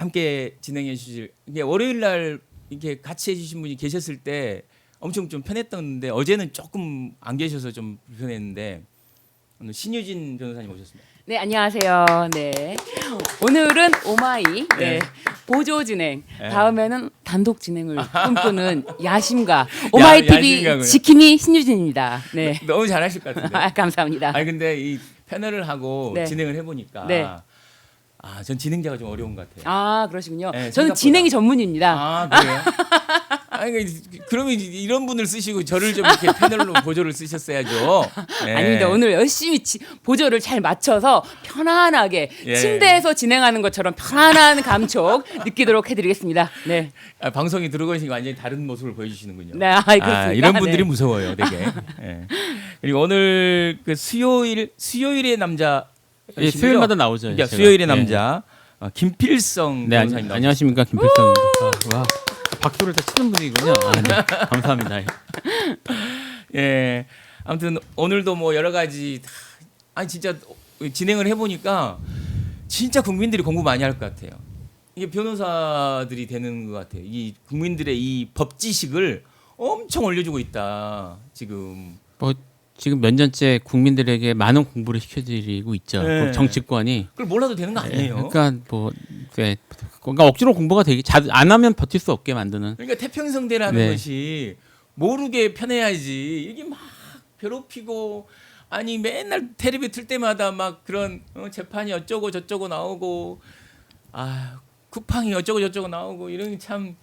함께 진행해 주실 이게 월요일 날 이렇게 같이 해주신 분이 계셨을 때 엄청 좀 편했던데 어제는 조금 안 계셔서 좀 불편했는데 오늘 신유진 변호사님 오셨습니다. 네, 안녕하세요. 네. 오늘은 오마이 네. 보조 진행. 네. 다음에는 단독 진행을 꿈꾸는 야심가 오마이 TV 야심가군요. 지킴이 신유진입니다. 네. 너무 잘하실 것 같은데. 감사합니다. 아니 근데 이 패널을 하고 네. 진행을 해보니까 네. 전 진행자가 좀 어려운 것 같아요. 아, 그러시군요. 네, 저는 생각보다. 진행이 전문입니다. 아 그래요? 아니 그러면 이런 분을 쓰시고 저를 좀 이렇게 패널로 보조를 쓰셨어야죠. 네. 아닙니다. 오늘 열심히 보조를 잘 맞춰서 편안하게 예. 침대에서 진행하는 것처럼 편안한 감촉 느끼도록 해드리겠습니다. 네. 방송이 들어오시니까 완전히 다른 모습을 보여주시는군요. 네, 그렇습니까? 이런 분들이 네. 무서워요, 되게. 예. 그리고 오늘 그 수요일의 남자 예, 수요일마다 나오죠. 그러니까 제가. 수요일의 네. 남자 김필성 네, 변호사님 안녕하십니까 김필성입니다. 와, 박수를 다 치는 분이군요. 네, 감사합니다. 예. 아무튼 오늘도 뭐 여러 가지 아니 진짜 진행을 해보니까 진짜 국민들이 공부 많이 할 것 같아요. 이게 변호사들이 되는 것 같아요. 이 국민들의 이 법 지식을 엄청 올려주고 있다 지금. 뭐 지금 몇 년째 국민들에게 많은 공부를 시켜드리고 있죠. 네. 정치권이. 그걸 몰라도 되는 거 아니에요? 그러니까 뭐 그러니까 억지로 공부가 되게 안 하면 버틸 수 없게 만드는. 그러니까 태평성대라는 네. 것이 모르게 편해야지 이게 막 괴롭히고 아니 맨날 텔레비 틀 때마다 막 그런 재판이 어쩌고 저쩌고 나오고 쿠팡이 어쩌고 저쩌고 나오고 이런 게 참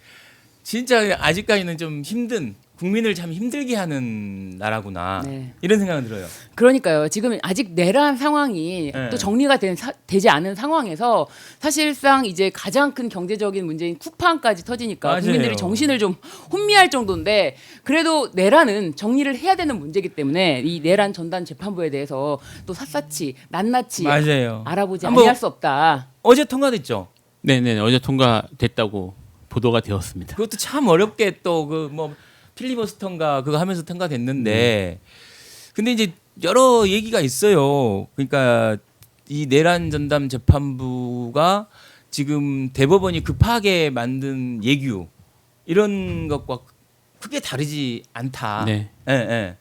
진짜 아직까지는 좀 힘든 국민을 참 힘들게 하는 나라구나 네. 이런 생각은 들어요. 그러니까요. 지금 아직 내란 상황이 네. 또 정리가 되지 않은 상황에서 사실상 이제 가장 큰 경제적인 문제인 쿠팡까지 터지니까 맞아요. 국민들이 정신을 좀 혼미할 정도인데 그래도 내란은 정리를 해야 되는 문제이기 때문에 이 내란 전담 재판부에 대해서 또 샅샅이 낱낱이 맞아요. 알아보지 한번 아니할 수 없다. 어제 통과됐죠. 네네 어제 통과됐다고 보도가 되었습니다. 그것도 참 어렵게 또 그 뭐 필리버스터인가 그거 하면서 통과됐는데 근데 이제 여러 얘기가 있어요. 그러니까 이 내란 전담 재판부가 지금 대법원이 급하게 만든 예규 이런 것과 크게 다르지 않다. 네. 예, 예.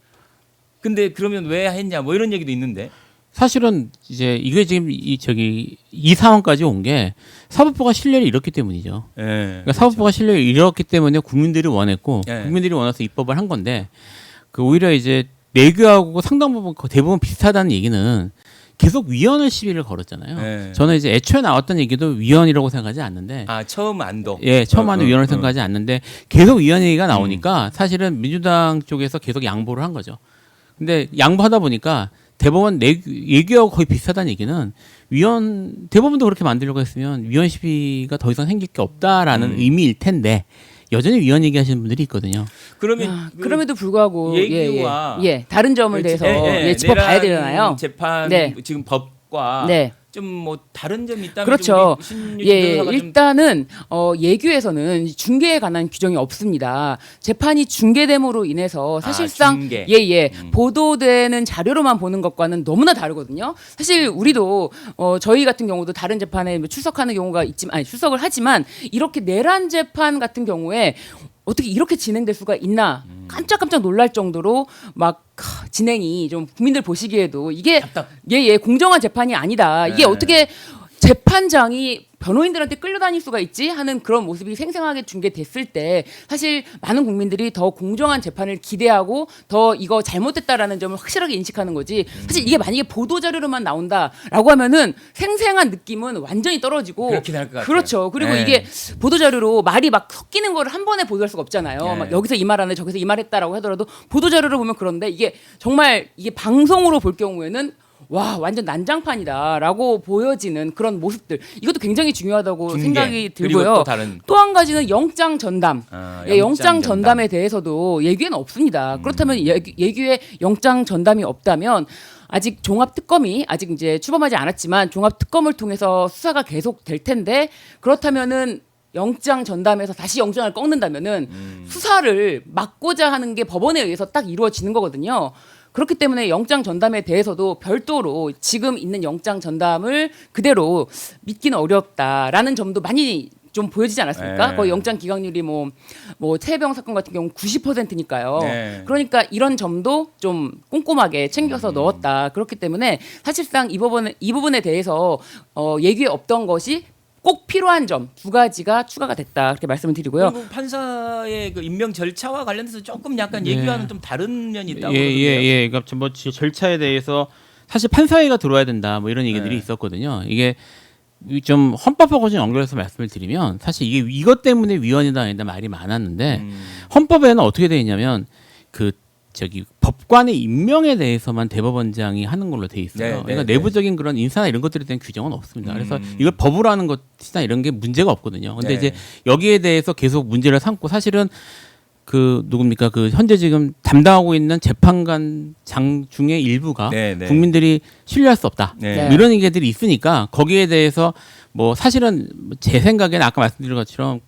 근데 그러면 왜 했냐 뭐 이런 얘기도 있는데. 사실은 이제 이게 지금 이 상황까지 온 게 사법부가 신뢰를 잃었기 때문이죠. 예. 그러니까 사법부가 신뢰를 잃었기 때문에 국민들이 원했고 예. 국민들이 원해서 입법을 한 건데 그 오히려 이제 내규하고 상당 부분 대부분 비슷하다는 얘기는 계속 위헌을 시비를 걸었잖아요. 예. 저는 이제 애초에 나왔던 얘기도 위헌이라고 생각하지 않는데 처음 안도. 예, 처음 하는 위헌을 생각하지 않는데 계속 위헌 얘기가 나오니까 사실은 민주당 쪽에서 계속 양보를 한 거죠. 근데 양보하다 보니까 대법원 예규하고 거의 비슷하다는 얘기는 대법원도 그렇게 만들려고 했으면 위헌 시비가 더 이상 생길 게 없다라는 의미일 텐데 여전히 위헌 얘기하시는 분들이 있거든요. 그러면 그럼에도 불구하고 예규와 다른 점을 대해서 짚어봐야 되잖아요. 재판 네. 지금 법과 네. 좀 뭐 다른 점이 있다면 그렇죠. 좀 일단은 예규에서는 중개에 관한 규정이 없습니다. 재판이 중개됨으로 인해서 사실상 중개. 보도되는 자료로만 보는 것과는 너무나 다르거든요. 사실 우리도 저희 같은 경우도 다른 재판에 출석하는 경우가 있지만 출석을 하지만 이렇게 내란 재판 같은 경우에 어떻게 이렇게 진행될 수가 있나 깜짝깜짝 놀랄 정도로 막 진행이 좀 국민들 보시기에도 이게 공정한 재판이 아니다. 이게 네. 어떻게 재판장이 변호인들한테 끌려다닐 수가 있지 하는 그런 모습이 생생하게 중계됐을 때 사실 많은 국민들이 더 공정한 재판을 기대하고 더 이거 잘못됐다라는 점을 확실하게 인식하는 거지. 사실 이게 만약에 보도 자료로만 나온다라고 하면은 생생한 느낌은 완전히 떨어지고 그렇긴 할 것 같아요. 그렇죠. 그리고 네. 이게 보도 자료로 말이 막 섞이는 거를 한 번에 보도할 수가 없잖아요. 네. 막 여기서 이 말 하네 저기서 이 말 했다라고 하더라도 보도 자료를 보면 그런데 이게 정말 이게 방송으로 볼 경우에는 와 완전 난장판이다라고 보여지는 그런 모습들 이것도 굉장히 중요하다고 중개. 생각이 그리고 들고요. 또 다른 또 한 가지는 영장 전담. 영장 전담에 대해서도 예규에는 없습니다. 그렇다면 예규에 영장 전담이 없다면 아직 종합특검이 아직 이제 출범하지 않았지만 종합특검을 통해서 수사가 계속 될 텐데 그렇다면은 영장 전담에서 다시 영장을 꺾는다면은 수사를 막고자 하는 게 법원에 의해서 딱 이루어지는 거거든요. 그렇기 때문에 영장 전담에 대해서도 별도로 지금 있는 영장 전담을 그대로 믿기는 어렵다라는 점도 많이 좀 보여지지 않았습니까? 네. 거의 영장 기각률이 뭐 최혜병 사건 같은 경우 90%니까요. 네. 그러니까 이런 점도 좀 꼼꼼하게 챙겨서 넣었다. 그렇기 때문에 사실상 이 부분에 대해서 얘기에 없던 것이 꼭 필요한 점 두 가지가 추가가 됐다. 그렇게 말씀을 드리고요. 그리고 판사의 그 임명 절차와 관련해서 조금 약간 네. 얘기와는 좀 다른 면이 있다고 예. 그러니까 뭐 절차에 대해서 사실 판사회가 들어와야 된다. 뭐 이런 얘기들이 네. 있었거든요. 이게 좀 헌법하고 좀 연결해서 말씀을 드리면 사실 이게 이것 때문에 위헌이다 아니다 말이 많았는데 헌법에는 어떻게 되어 있냐면 그 법관의 임명에 대해서만 대법원장이 하는 걸로 돼 있어요. 네, 그러니까 네, 내부적인 그런 인사나 이런 것들에 대한 규정은 없습니다. 그래서 이걸 법으로 하는 것이나 이런 게 문제가 없거든요. 근데 네. 이제 여기에 대해서 계속 문제를 삼고 사실은 그 누굽니까 그 현재 지금 담당하고 있는 재판관 장 중에 일부가 네, 네. 국민들이 신뢰할 수 없다. 네. 뭐 이런 얘기들이 있으니까 거기에 대해서 뭐 사실은 제 생각에는 아까 말씀드린 것처럼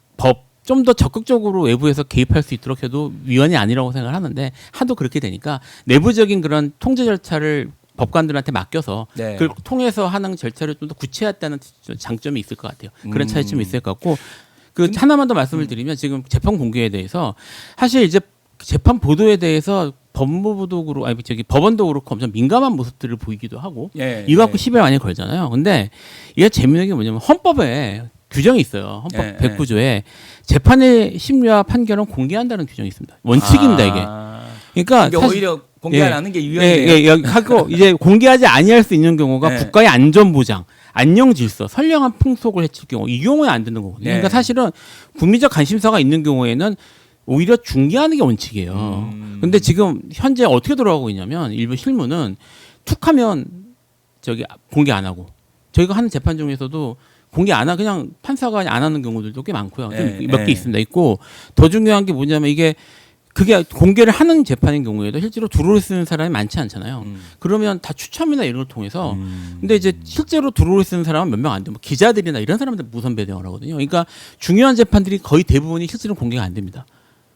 좀 더 적극적으로 외부에서 개입할 수 있도록 해도 위헌이 아니라고 생각을 하는데 하도 그렇게 되니까 내부적인 그런 통제 절차를 법관들한테 맡겨서 네. 그걸 통해서 하는 절차를 좀 더 구체화했다는 장점이 있을 것 같아요. 그런 차이점이 있을 것 같고 그 하나만 더 말씀을 드리면 지금 재판 공개에 대해서 사실 이제 재판 보도에 대해서 법무부도 그렇고 법원도 그렇고 엄청 민감한 모습들을 보이기도 하고 예, 이거 갖고 예. 시비를 많이 걸잖아요. 근데 이게 재미있는 게 뭐냐면 헌법에 규정이 있어요. 헌법 예, 109조에 재판의 심리와 판결은 공개한다는 규정이 있습니다. 원칙입니다 이게. 그러니까 이게 사실- 오히려 공개 안 예. 하는 게 유연해요. 예, 하고 이제 공개하지 아니할 수 있는 경우가 네. 국가의 안전 보장, 안녕 질서, 선량한 풍속을 해칠 경우 이 경우에 안 되는 거거든요. 네. 그러니까 사실은 국민적 관심사가 있는 경우에는 오히려 중개하는 게 원칙이에요. 근데 지금 현재 어떻게 돌아가고 있냐면 일부 실무는 툭하면 공개 안 하고 저희가 하는 재판 중에서도 공개 안 하고 그냥 판사가 안 하는 경우들도 꽤 많고요. 네, 몇 개 네. 있습니다. 있고 더 중요한 게 뭐냐면 그게 공개를 하는 재판인 경우에도 실제로 드로를 쓰는 사람이 많지 않잖아요. 그러면 다 추첨이나 이런 걸 통해서 근데 이제 실제로 드로를 쓰는 사람은 몇 명 안 돼요. 뭐 기자들이나 이런 사람들 무선 배정을 하거든요. 그러니까 중요한 재판들이 거의 대부분이 실제로 공개가 안 됩니다.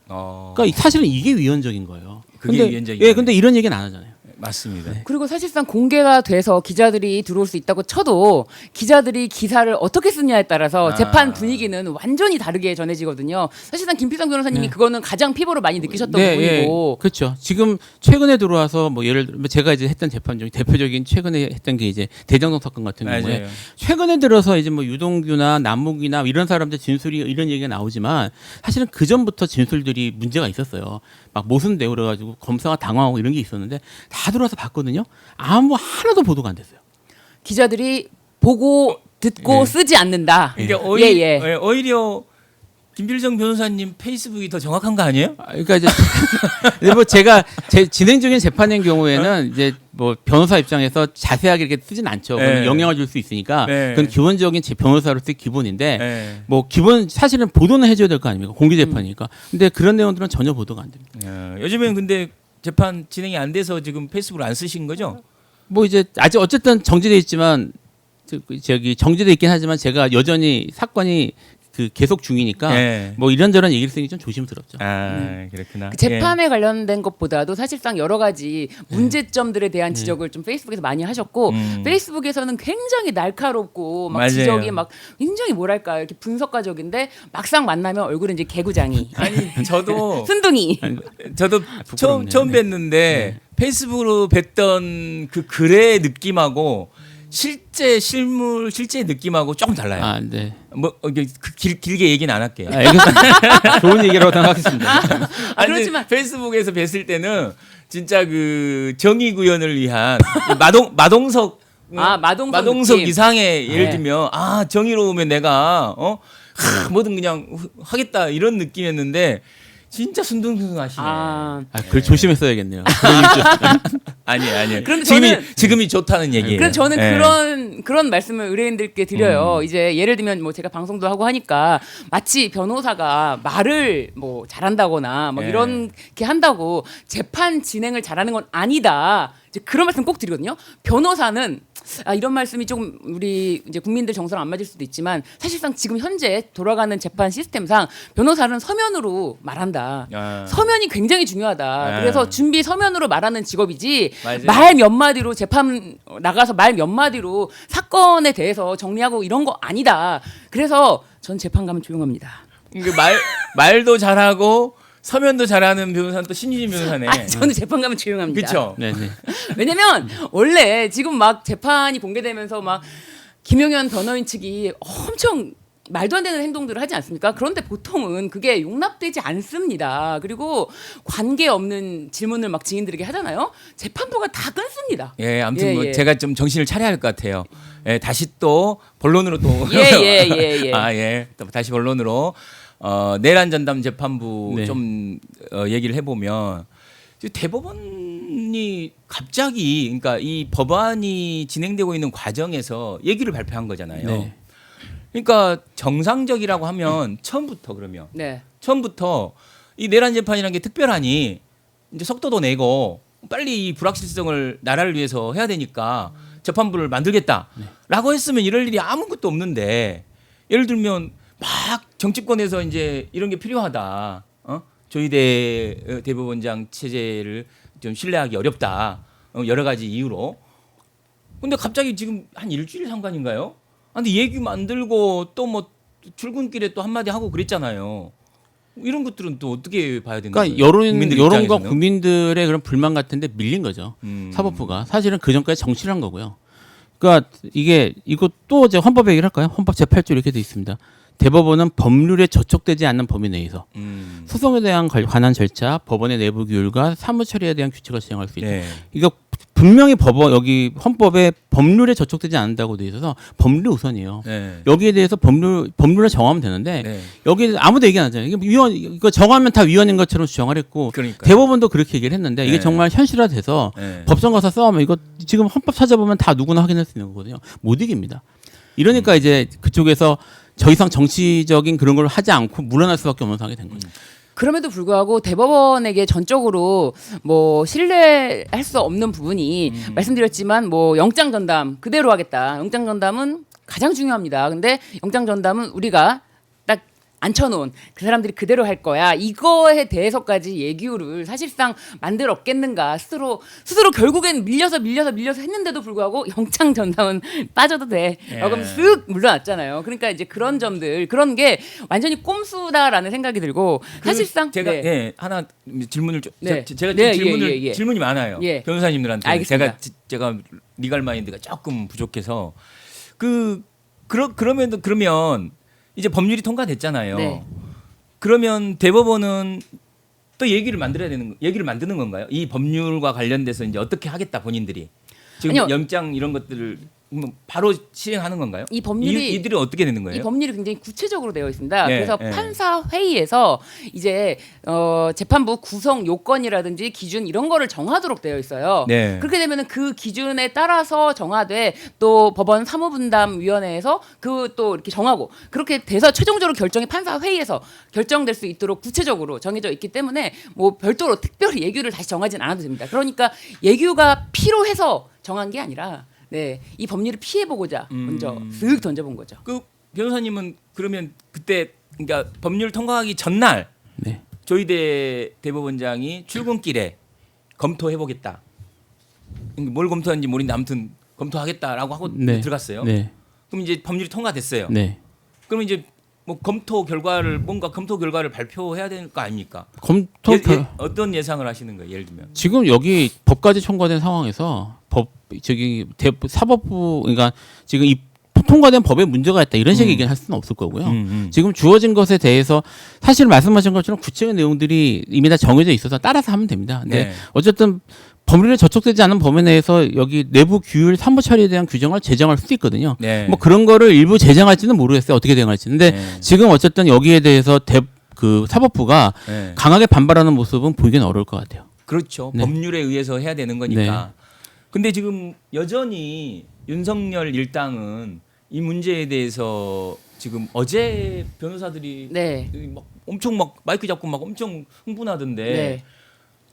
그러니까 사실은 이게 위헌적인 거예요. 그게 위헌적인 예, 근데 이런 얘기는 안 하잖아요. 맞습니다. 그리고 사실상 공개가 돼서 기자들이 들어올 수 있다고 쳐도 기자들이 기사를 어떻게 쓰냐에 따라서 재판 분위기는 완전히 다르게 전해지거든요. 사실상 김필성 변호사님이 그거는 가장 피부로 많이 느끼셨던 부분이고. 그렇죠. 지금 최근에 들어와서 뭐 예를 들어 제가 이제 했던 재판 중에 대표적인 최근에 했던 게 이제 대장동 사건 같은 경우에 맞아요. 최근에 들어서 이제 뭐 유동규나 남욱이나 이런 사람들 진술이 이런 얘기가 나오지만 사실은 그 전부터 진술들이 문제가 있었어요. 막 모순되고 그래가지고 검사가 당황하고 이런 게 있었는데 다 들어와서 봤거든요. 하나도 보도가 안 됐어요. 기자들이 보고 듣고 쓰지 않는다. 그러니까 예. 오히려 김필성 변호사님 페이스북이 더 정확한 거 아니에요? 그러니까 이제 뭐 제가 진행 중인 재판인 경우에는 이제 뭐 변호사 입장에서 자세하게 이렇게 쓰진 않죠. 네. 영향을 줄 수 있으니까 네. 그건 기본적인 제 변호사로서의 기본인데 네. 뭐 기본 사실은 보도는 해줘야 될 거 아닙니까? 공개 재판이니까. 근데 그런 내용들은 전혀 보도가 안 됩니다. 요즘엔 근데 재판 진행이 안 돼서 지금 페이스북을 안 쓰신 거죠? 뭐 이제 아직 어쨌든 정지돼 있지만 정지돼 있긴 하지만 제가 여전히 사건이 계속 중이니까 네. 뭐 이런저런 얘기를 쓰니 좀 조심스럽죠. 그렇구나. 그 재판에 관련된 것보다도 사실상 여러 가지 문제점들에 대한 지적을 좀 페이스북에서 많이 하셨고 페이스북에서는 굉장히 날카롭고 막 맞아요. 지적이 막 굉장히 뭐랄까 이렇게 분석가적인데 막상 만나면 얼굴은 이제 개구장이 아니 저도 순둥이 저도 부끄럽네요. 처음 뵀는데 페이스북으로 뵀던 그 글의 느낌하고 실제 느낌하고 조금 달라요. 아, 네. 뭐 길게 얘기는 안 할게요. 알겠습니다. 좋은 얘기라고 생각하겠습니다. 그렇지만 페이스북에서 뵀을 때는 진짜 그 정의 구현을 위한 마동석 마동석 느낌. 이상의 예를 네. 들면 정의로우면 내가 뭐든 그냥 하겠다 이런 느낌이었는데 진짜 순둥순둥하시네. 글 조심했어야겠네요. 아니에요. 그런데 지금이 좋다는 얘기예요. 그래서 저는 예. 그런 말씀을 의뢰인들께 드려요. 이제 예를 들면 뭐 제가 방송도 하고 하니까 마치 변호사가 말을 뭐 잘한다거나 뭐 예. 이렇게 한다고 재판 진행을 잘하는 건 아니다. 이제 그런 말씀 꼭 드리거든요. 변호사는 이런 말씀이 조금 우리 이제 국민들 정서랑 안 맞을 수도 있지만 사실상 지금 현재 돌아가는 재판 시스템상 변호사는 서면으로 말한다. 아. 서면이 굉장히 중요하다. 네. 그래서 준비 서면으로 말하는 직업이지 맞아요. 말 몇 마디로 재판 나가서 말 몇 마디로 사건에 대해서 정리하고 이런 거 아니다. 그래서 전 재판 가면 조용합니다. 말도 잘하고 서면도 잘하는 변호사는 또 신유진 변호사네. 저는 재판 가면 조용합니다. 그렇죠. 네, 네. 왜냐면 원래 지금 막 재판이 공개되면서 막 김용현 변호인 측이 엄청 말도 안 되는 행동들을 하지 않습니까? 그런데 보통은 그게 용납되지 않습니다. 그리고 관계 없는 질문을 막 증인들에게 하잖아요. 재판부가 다 끊습니다. 예, 아무튼 예, 뭐 예. 제가 좀 정신을 차려야 할 것 같아요. 예, 다시 또 본론으로 또 예. 아, 예. 또 다시 본론으로 내란 전담 재판부 네. 좀 얘기를 해보면 대법원이 갑자기 그러니까 이 법안이 진행되고 있는 과정에서 얘기를 발표한 거잖아요. 네. 그러니까 정상적이라고 하면 처음부터 그러면 네. 처음부터 이 내란 재판이라는 게 특별하니 이제 속도도 내고 빨리 이 불확실성을 나라를 위해서 해야 되니까 재판부를 만들겠다라고 했으면 이럴 일이 아무것도 없는데 예를 들면 막 정치권에서 이제 이런 게 필요하다. 조희대 대법원장 체제를 좀 신뢰하기 어렵다. 여러 가지 이유로. 근데 갑자기 지금 한 일주일 상관인가요? 근데 얘기 만들고 또 뭐 출근길에 또 한마디 하고 그랬잖아요. 이런 것들은 또 어떻게 봐야 되는 거예요? 그러니까 국민들 여론과 입장에서는? 국민들의 그런 불만 같은데 밀린 거죠. 사법부가 사실은 그 전까지 정치를 한 거고요. 그러니까 이거 또 이제 헌법 얘기를 할까요? 헌법 제8조 이렇게 돼 있습니다. 대법원은 법률에 저촉되지 않는 범위 내에서 소송에 대한 관한 절차, 법원의 내부 규율과 사무 처리에 대한 규칙을 시행할 수 있다. 네. 이거 분명히 여기 헌법에 법률에 저촉되지 않는다고 돼 있어서 법률 우선이에요. 네. 여기에 대해서 법률을 정하면 되는데 네. 여기 아무도 얘기 안 하잖아요. 이거 정하면 다 위헌인 것처럼 주장을 했고 그러니까요. 대법원도 그렇게 얘기를 했는데 이게 네. 정말 현실화돼서 네. 법정 가서 싸우면 이거 지금 헌법 찾아보면 다 누구나 확인할 수 있는 거거든요. 못 이깁니다. 이러니까 이제 그쪽에서 더 이상 정치적인 그런 걸 하지 않고 물러날 수밖에 없는 상황이 된 거죠. 그럼에도 불구하고 대법원에게 전적으로 뭐 신뢰할 수 없는 부분이 말씀드렸지만 뭐 영장 전담 그대로 하겠다. 영장 전담은 가장 중요합니다. 근데 영장 전담은 우리가 딱 앉혀놓은 그 사람들이 그대로 할 거야. 이거에 대해서까지 예규를 사실상 만들었겠는가. 스스로 결국엔 밀려서 했는데도 불구하고 영장 전담은 빠져도 돼. 라고 하면 쓱 물러났잖아요. 그러니까 이제 그런 점들 그런 게 완전히 꼼수다라는 생각이 들고 사실상 제가 네. 예, 하나 질문을 네. 제가 네, 질문을 예. 질문이 많아요. 예. 변호사님들한테 알겠습니다. 제가 리갈 마인드가 조금 부족해서 그러면 이제 법률이 통과됐잖아요. 네. 그러면 대법원은 또 얘기를 만드는 건가요? 이 법률과 관련돼서 이제 어떻게 하겠다 본인들이 지금 아니요. 영장 이런 것들을 뭐 바로 시행하는 건가요? 이 법률이 이들은 어떻게 되는 거예요? 이 법률이 굉장히 구체적으로 되어 있습니다. 네, 그래서 네. 판사 회의에서 이제 재판부 구성 요건이라든지 기준 이런 거를 정하도록 되어 있어요. 네. 그렇게 되면은 그 기준에 따라서 정하되 또 법원 사무분담위원회에서 그 또 이렇게 정하고 그렇게 돼서 최종적으로 결정이 판사 회의에서 결정될 수 있도록 구체적으로 정해져 있기 때문에 뭐 별도로 특별히 예규를 다시 정하진 않아도 됩니다. 그러니까 예규가 필요해서 정한 게 아니라 네, 이 법률을 피해보고자 먼저 쓱 던져본 거죠. 그 변호사님은 그러면 그때 그러니까 법률 통과하기 전날 네. 조희대 대법원장이 출근길에 검토해보겠다. 뭘 검토하는지 모르는데 아무튼 검토하겠다라고 하고 네. 들어갔어요. 네. 그럼 이제 법률이 통과됐어요. 네. 그럼 이제 뭐 검토 결과를 발표해야 되는 거 아닙니까? 검토 어떤 예상을 하시는 거예요? 예를 들면 지금 여기 법까지 통과된 상황에서 사법부 그러니까 지금 이 통과된 법에 문제가 있다 이런 식의 얘기는 할 수는 없을 거고요. 지금 주어진 것에 대해서 사실 말씀하신 것처럼 구체적인 내용들이 이미 다 정해져 있어서 따라서 하면 됩니다. 근데 네. 어쨌든 법률에 저촉되지 않은 범위 내에서 여기 내부 규율 사무 처리에 대한 규정을 제정할 수도 있거든요. 네. 뭐 그런 거를 일부 제정할지는 모르겠어요. 어떻게 대응할지. 근데 네. 지금 어쨌든 여기에 대해서 그 사법부가 네. 강하게 반발하는 모습은 보기는 어려울 것 같아요. 그렇죠. 네. 법률에 의해서 해야 되는 거니까. 근데 지금 여전히 윤석열 일당은 이 문제에 대해서 지금 어제 변호사들이 네. 막 엄청 막 마이크 잡고 막 엄청 흥분하던데 네.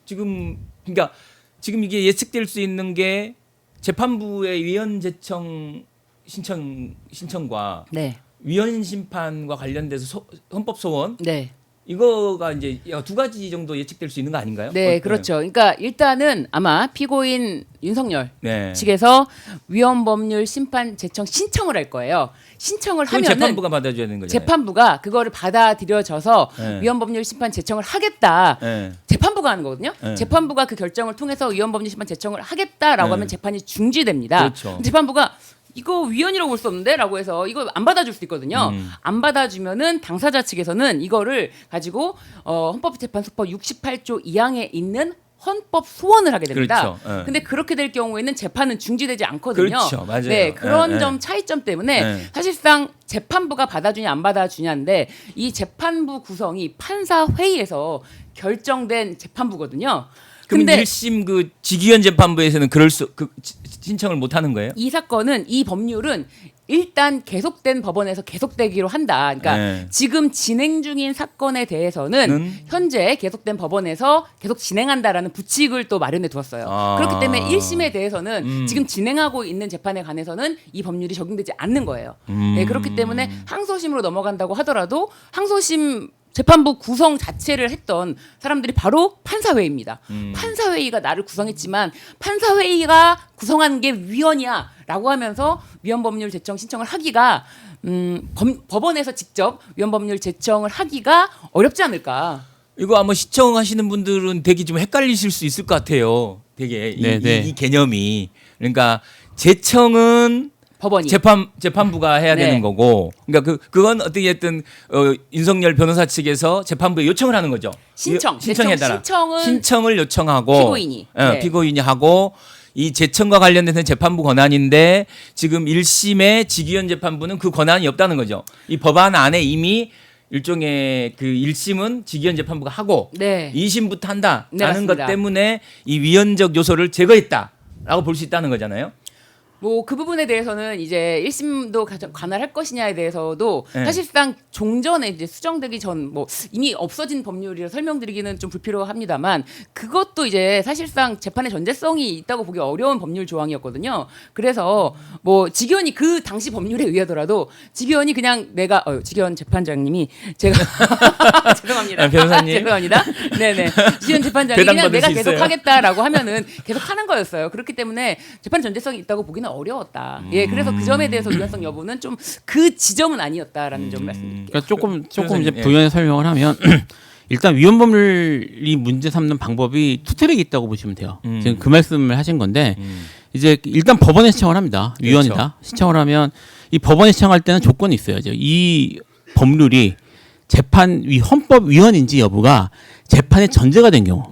지금 그러니까 지금 이게 예측될 수 있는 게 재판부의 위헌 제청 신청과 네. 위헌 심판과 관련돼서 헌법 소원 네. 이거가 이제 두 가지 정도 예측될 수 있는 거 아닌가요? 네, 그렇죠. 그러니까 일단은 아마 피고인 윤석열 네. 측에서 위헌 법률 심판 제청 신청을 할 거예요. 신청을 그건 하면은 재판부가 받아줘야 되는 거잖아요. 재판부가 그거를 받아들여져서 네. 위헌 법률 심판 제청을 하겠다. 네. 재판부가 하는 거거든요. 네. 재판부가 그 결정을 통해서 위헌 법률 심판 제청을 하겠다라고 네. 하면 재판이 중지됩니다. 그렇죠. 재판부가 이거 위헌이라고 볼 수 없는데라고 해서 이거 안 받아줄 수도 있거든요. 안 받아주면은 당사자 측에서는 이거를 가지고 헌법재판소법 68조 2항에 있는 헌법 소원을 하게 됩니다. 그렇죠. 네. 근데 그렇게 될 경우에는 재판은 중지되지 않거든요. 그렇죠. 맞아요. 네, 그런 네, 네. 점 차이점 때문에 네. 사실상 재판부가 받아주냐 안 받아주냐인데 이 재판부 구성이 판사 회의에서 결정된 재판부거든요. 그럼 근데 1심 그 직위원 재판부에서는 신청을 못 하는 거예요? 이 사건은 이 법률은 일단 계속된 법원에서 계속되기로 한다. 그러니까 네. 지금 진행 중인 사건에 대해서는 현재 계속된 법원에서 계속 진행한다라는 부칙을 또 마련해 두었어요. 아. 그렇기 때문에 1심에 대해서는 지금 진행하고 있는 재판에 관해서는 이 법률이 적용되지 않는 거예요. 네, 그렇기 때문에 항소심으로 넘어간다고 하더라도 항소심 재판부 구성 자체를 했던 사람들이 바로 판사회의입니다. 판사회의가 나를 구성했지만 판사회의가 구성한 게 위헌이야라고 하면서 위헌법률 제청 신청을 하기가 법원에서 직접 위헌법률 제청을 하기가 어렵지 않을까. 이거 아마 시청하시는 분들은 되게 좀 헷갈리실 수 있을 것 같아요. 되게 이 개념이. 그러니까 제청은 법원이 재판부가 해야 네. 되는 거고, 그러니까 그건 어떻게 했든 윤석열 변호사 측에서 재판부에 요청을 하는 거죠. 신청해달라. 신청을 요청하고 피고인이 네. 피고인이 하고 이 제청과 관련돼서 재판부 권한인데 지금 1심의 직위원 재판부는 그 권한이 없다는 거죠. 이 법안 안에 이미 일종의 그 1심은 직위원 재판부가 하고 네. 2심부터 한다라는 네, 것 때문에 이 위헌적 요소를 제거했다라고 볼 수 있다는 거잖아요. 뭐 그 부분에 대해서는 이제 1심도 관할할 것이냐에 대해서도 네. 사실상 종전에 이제 수정되기 전 뭐 이미 없어진 법률이라 설명드리기는 좀 불필요합니다만 그것도 이제 사실상 재판의 전제성이 있다고 보기 어려운 법률 조항이었거든요. 그래서 뭐 직위원이 그 당시 법률에 의하더라도 직위원이 그냥 내가 직위원 재판장님이 제가 죄송합니다. 변호사님. 죄송합니다. 네네. 직위원 재판장이 그냥 받을 내가 수 계속 있어요. 하겠다라고 하면은 계속 하는 거였어요. 그렇기 때문에 재판 전제성이 있다고 보기는 어려웠다. 예, 그래서 그 점에 대해서 위헌성 여부는 좀 그 지점은 아니었다라는 점을 말씀드릴게요. 그러니까 조금 이제 예. 부연해 설명을 하면 일단 위헌 법률이 문제 삼는 방법이 투 트랙이 있다고 보시면 돼요. 지금 그 말씀을 하신 건데 이제 일단 법원에 신청을 합니다. 위헌이다. 그렇죠. 신청을 하면 이 법원에 신청할 때는 조건이 있어야죠. 이 법률이 헌법 위헌인지 여부가 재판의 전제가 된 경우.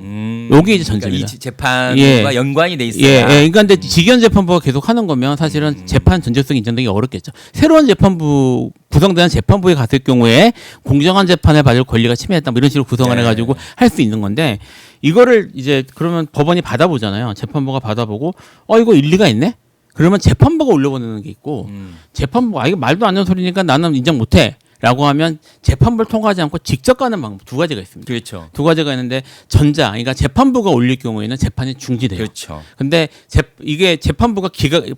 요게 이제 전제입니다. 그러니까 이 재판과 예. 연관이 돼 있어야. 예, 그러니까 근데 직위원 재판부가 계속 하는 거면 사실은 재판 전제성이 인정되기 어렵겠죠. 새로운 재판부 구성되는 재판부에 갔을 경우에 공정한 재판을 받을 권리가 침해했다 뭐 이런 식으로 구성을 네. 해가지고 할 수 있는 건데 이거를 이제 그러면 법원이 받아보잖아요. 재판부가 받아보고 이거 일리가 있네. 그러면 재판부가 올려보내는 게 있고 재판부 이거 말도 안 되는 소리니까 나는 인정 못해. 라고 하면 재판부를 통과하지 않고 직접 가는 방법 두 가지가 있습니다. 그렇죠. 두 가지가 있는데 그러니까 재판부가 올릴 경우에는 재판이 중지돼요. 그렇죠. 근데 이게 재판부가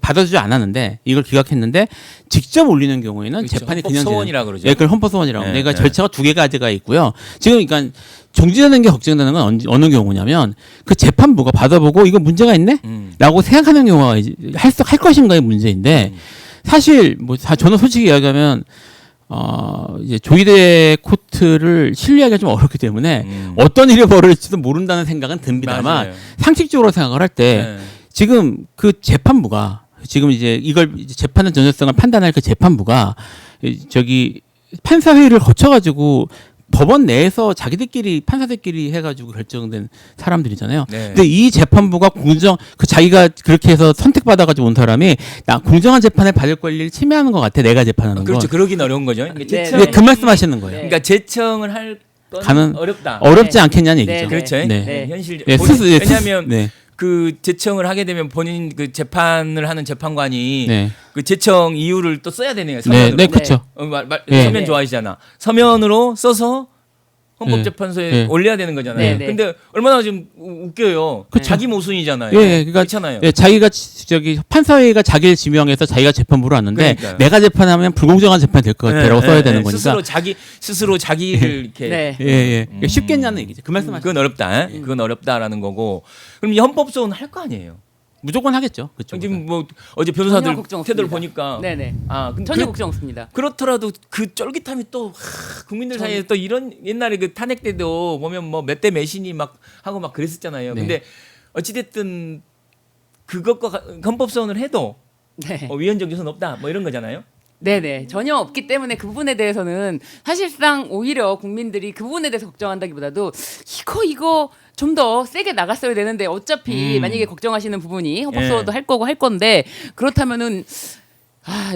받아주지 않았는데 이걸 기각했는데 직접 올리는 경우에는 그렇죠. 재판이 헌법 그냥 소원이라 그러죠. 예, 그걸 헌법소원이라고. 네, 그러니까 네. 절차가 두 가지가 있고요. 지금 그러니까 중지되는 게 걱정되는 건 어느 경우냐면 그 재판부가 받아보고 이거 문제가 있네? 라고 생각하는 경우가 이제 할 것인가의 문제인데 사실 저는 솔직히 이야기하면 이제 조희대 코트를 신뢰하기가 좀 어렵기 때문에 어떤 일이 벌어질지도 모른다는 생각은 듭니다만 맞아요. 상식적으로 생각을 할 때 네. 지금 그 재판부가 지금 이제 이걸 이제 재판의 전제성을 판단할 그 재판부가 판사회의를 거쳐가지고 법원 내에서 자기들끼리 판사들끼리 해가지고 결정된 사람들이잖아요. 네. 근데 이 재판부가 자기가 그렇게 해서 선택받아가지고 온 사람이 공정한 재판을 받을 권리를 침해하는 것 같아. 내가 재판하는 그렇죠. 건. 그러긴 어려운 거죠. 그러니까 네, 제청, 네, 그 말씀하시는 거예요. 네. 그러니까 제청을 할 건 가는- 어렵다. 어렵지 네. 않겠냐는 얘기죠. 네, 그렇죠. 네. 네. 현실. 네, 왜냐하면 네. 그 제청을 하게 되면 본인 그 재판을 하는 재판관이 네. 그 제청 이유를 또 써야 되네요. 네, 서면으로. 네, 그렇죠. 서면 네. 좋아하시잖아. 서면으로 써서 헌법재판소에 예. 올려야 되는 거잖아요. 네, 네. 근데 얼마나 좀 웃겨요. 그쵸. 자기 모순이잖아요. 예, 예, 그러니까 그렇잖아요. 예, 자기가 저기 판사회가 자기를 지명해서 자기가 재판부로 왔는데 그러니까요. 내가 재판하면 불공정한 재판이 될 것 같아라고 써야 되는 거니까. 스스로 자기를 이렇게 네. 예, 예. 그러니까 쉽겠냐는 얘기죠. 그 말씀하시죠. 그건 어렵다. 그건 어렵다라는 거고. 그럼 이 헌법소원 할 거 아니에요. 무조건 하겠죠. 그쪽. 지금 뭐 어제 변호사들 전혀 걱정 태도를 없습니다. 보니까 네네. 근데 전혀 걱정 없습니다. 그렇더라도 그 쫄깃함이 또 국민들 사이에 또 이런 옛날에 그 탄핵 때도 보면 뭐 몇 대 몇이니 막 하고 막 그랬었잖아요. 네. 근데 어찌됐든 그것과 헌법소원을 해도 네. 위헌적 요소는 없다 뭐 이런 거잖아요. 네네. 전혀 없기 때문에 그 부분에 대해서는 사실상 오히려 국민들이 그 부분에 대해서 걱정한다기보다도 이거 좀 더 세게 나갔어야 되는데 어차피 만약에 걱정하시는 부분이 헌법소원도 예. 할 거고 할 건데 그렇다면은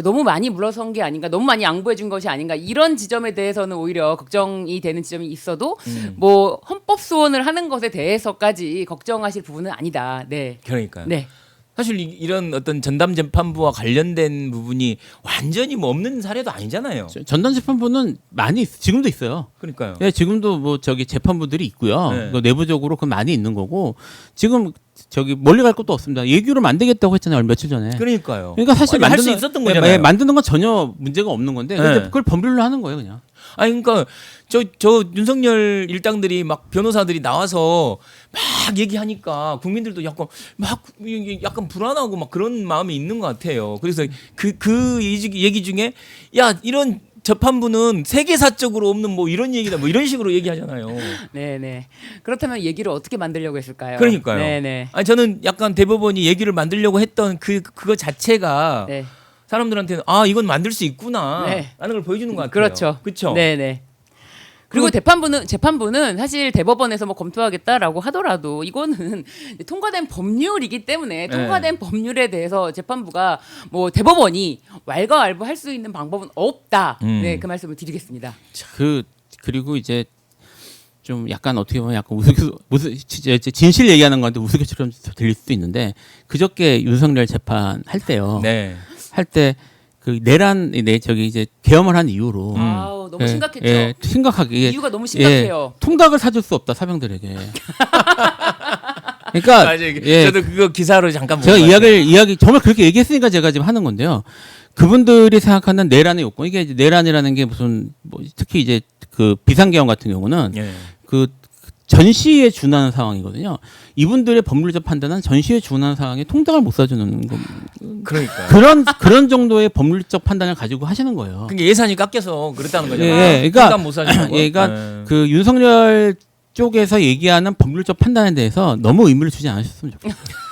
너무 많이 물러선 게 아닌가, 너무 많이 양보해 준 것이 아닌가 이런 지점에 대해서는 오히려 걱정이 되는 지점이 있어도 뭐 헌법소원을 하는 것에 대해서까지 걱정하실 부분은 아니다. 네. 그러니까요. 네. 사실 이런 어떤 전담 재판부와 관련된 부분이 완전히 뭐 없는 사례도 아니잖아요. 전담 재판부는 많이 지금도 있어요. 그러니까요. 예, 지금도 뭐 저기 재판부들이 있고요. 네. 그 내부적으로 그 많이 있는 거고 지금 저기 멀리 갈 것도 없습니다. 예규로 만들겠다고 했잖아요. 며칠 전에. 그러니까요. 그러니까 사실 아니, 할수 만드는 있었던 예, 거잖아요. 만드는 건 전혀 문제가 없는 건데 근데 네. 그걸 법률로 하는 거예요, 그냥. 아니 그러니까 저 윤석열 일당들이 막 변호사들이 나와서 막 얘기하니까 국민들도 약간 불안하고 막 그런 마음이 있는 것 같아요. 그래서 그 얘기 중에 야 이런 재판부는 세계사적으로 없는 뭐 이런 얘기다 뭐 이런 식으로 얘기하잖아요. 네네. 그렇다면 얘기를 어떻게 만들려고 했을까요? 그러니까요. 네네. 아니 저는 약간 대법원이 얘기를 만들려고 했던 그거 자체가 네. 사람들한테는 이건 만들 수 있구나 네. 라는 걸 보여주는 것 같아요. 그렇죠. 그렇죠. 네네. 그리고 재판부는 사실 대법원에서 뭐 검토하겠다라고 하더라도 이거는 통과된 법률이기 때문에 통과된 법률에 대해서 재판부가 뭐 대법원이 왈가왈부할 수 있는 방법은 없다. 네, 그 말씀을 드리겠습니다. 그리고 이제 좀 약간 어떻게 보면 약간 진실 얘기하는 건데 우스갯처럼 들릴 수도 있는데 그저께 윤석열 재판 할 때요. 네. 할 때 그 내란 저기 이제 계엄을 한 이후로 아우, 너무 심각했죠. 예, 심각하게 이유가 너무 심각해요. 통닭을 사줄 수 없다 사병들에게. 그러니까 맞아요. 예, 저도 그거 기사로 잠깐 제가 본 것 같아요. 이야기 정말 그렇게 얘기했으니까 제가 지금 하는 건데요. 그분들이 생각하는 내란의 요건 이게 이제 내란이라는 게 무슨 뭐 특히 이제 그 비상계엄 같은 경우는 예. 그 전시에 준하는 상황이거든요. 이분들의 법률적 판단은 전시에 준하는 상황에 통닭을 못 사주는 거. 그러니까. 그런 정도의 법률적 판단을 가지고 하시는 거예요. 그게 예산이 깎여서 그랬다는 거죠. 그러니까 못 사주는 거. 그러니까 그 윤석열 쪽에서 얘기하는 법률적 판단에 대해서 너무 의미를 주지 않으셨으면 좋겠어요.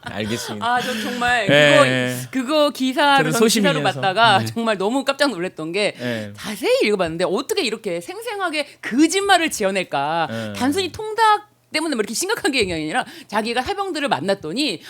알겠습니다. 저 정말 예. 그거 기사를 저는 기사로 소심이라서. 봤다가 정말 너무 깜짝 놀랐던 게 예. 자세히 읽어봤는데 어떻게 이렇게 생생하게 거짓말을 지어낼까? 예. 단순히 통닭 때문에 뭐 이렇게 심각하게 얘기가 아니라 자기가 해병들을 만났더니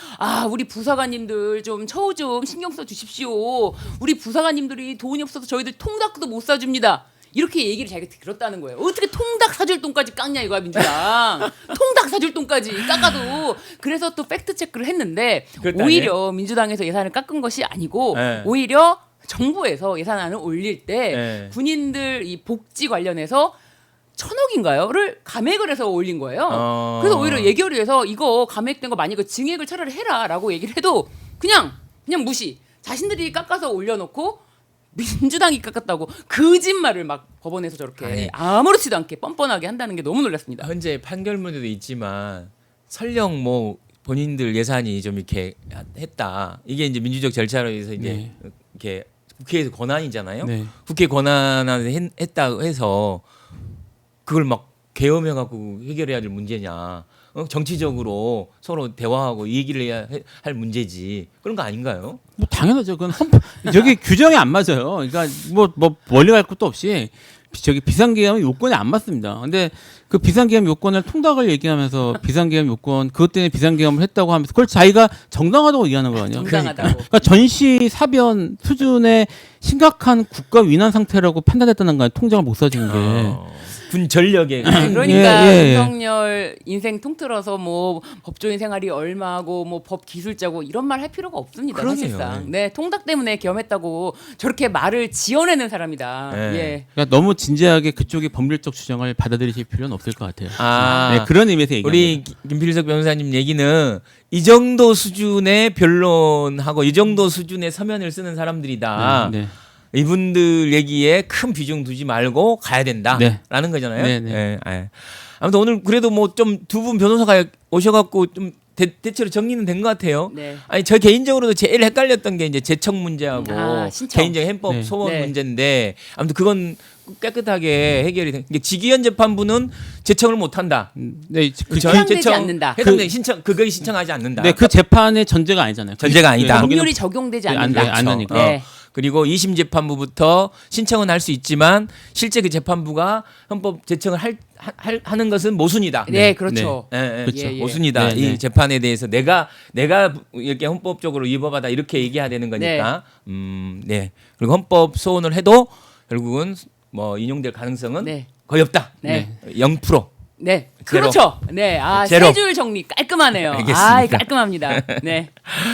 우리 부사관님들 좀 처우 좀 신경 써 주십시오. 우리 부사관님들이 돈이 없어서 저희들 통닭도 못 사줍니다. 이렇게 얘기를 자기가 들었다는 거예요. 어떻게 통닭 사줄 돈까지 깎냐 이거야 민주당. 통닭 사줄 돈까지 깎아도. 그래서 또 팩트 체크를 했는데 그랬다니? 오히려 민주당에서 예산을 깎은 것이 아니고 네. 오히려 정부에서 예산안을 올릴 때 네. 군인들 이 복지 관련해서 1,000억인가요?를 감액을 해서 올린 거예요. 그래서 오히려 예결위 해서 이거 감액된 거 많이 증액을 차라리 해라라고 얘기를 해도 그냥 무시. 자신들이 깎아서 올려놓고 민주당이 깎았다고 거짓말을 막 법원에서 저렇게 아무렇지도 않게 뻔뻔하게 한다는 게 너무 놀랐습니다. 현재 판결문에도 있지만 설령 뭐 본인들 예산이 좀 이렇게 했다. 이게 이제 민주적 절차로 해서 이제 이렇게 국회에서 권한이잖아요. 네. 국회 권한을 했다 해서 그걸 막 계엄해갖고 해결해야 될 문제냐? 정치적으로 서로 대화하고 얘기를 해야 할 문제지. 그런 거 아닌가요? 뭐 당연하죠. 그건 저기 규정이 안 맞아요. 그러니까 뭐 멀리 갈 것도 없이 저기 비상계엄은 요건이 안 맞습니다. 근데 그 비상계엄 요건을 통닭을 얘기하면서 비상계엄 요건 그것 때문에 비상계엄을 했다고 하면서 그걸 자기가 정당하다고 얘기하는 거거든요. 정당하다고. 그러니까 전시 사변 수준의 심각한 국가 위난 상태라고 판단했다는 거예요. 통장을 못 써주는 게. 군 전력에 그러니까 예. 윤석열 인생 통틀어서 뭐 법조인 생활이 얼마고 뭐 법 기술자고 이런 말 할 필요가 없습니다. 그러네요. 사실상. 네, 통닭 때문에 겸했다고 저렇게 말을 지어내는 사람이다. 네. 예. 그러니까 너무 진지하게 그쪽의 법률적 주장을 받아들이실 필요는 없을 것 같아요. 아, 네, 그런 의미에서 얘기합니다. 우리 김필석 변호사님 얘기는 이 정도 수준의 변론하고 이 정도 수준의 서면을 쓰는 사람들이다. 네. 이분들 얘기에 큰 비중 두지 말고 가야 된다라는 네. 거잖아요. 네, 네. 예, 예. 아무튼 오늘 그래도 뭐 좀 두 분 변호사가 오셔갖고 좀 대체로 정리는 된 것 같아요. 네. 아니 저 개인적으로도 제일 헷갈렸던 게 이제 제청 문제하고 신청. 개인적 해법 네. 소원 네. 문제인데 아무튼 그건 깨끗하게 해결이 된. 이게 지기현 재판부는 제청을 못 한다. 네, 그, 전 해당되지 제청 않는다. 해당되지 신청 그거 신청하지 않는다. 네, 그 재판의 전제가 아니잖아요. 전제가 아니다. 거기는 법률이 적용되지 네, 않는다. 안 되니까. 네. 그리고 2심 재판부부터 신청은 할 수 있지만 실제 그 재판부가 헌법 제청을 하는 것은 모순이다. 네, 그렇죠. 그렇죠. 예, 예. 모순이다. 네, 이 네. 재판에 대해서 내가 이렇게 헌법적으로 위법하다 이렇게 얘기해야 되는 거니까. 네. 그리고 헌법 소원을 해도 결국은 뭐 인용될 가능성은 네. 거의 없다. 네. 0%. 네. 제로. 그렇죠. 네. 아, 제로. 세 줄 정리 깔끔하네요. 알겠습니다. 아, 깔끔합니다. 네.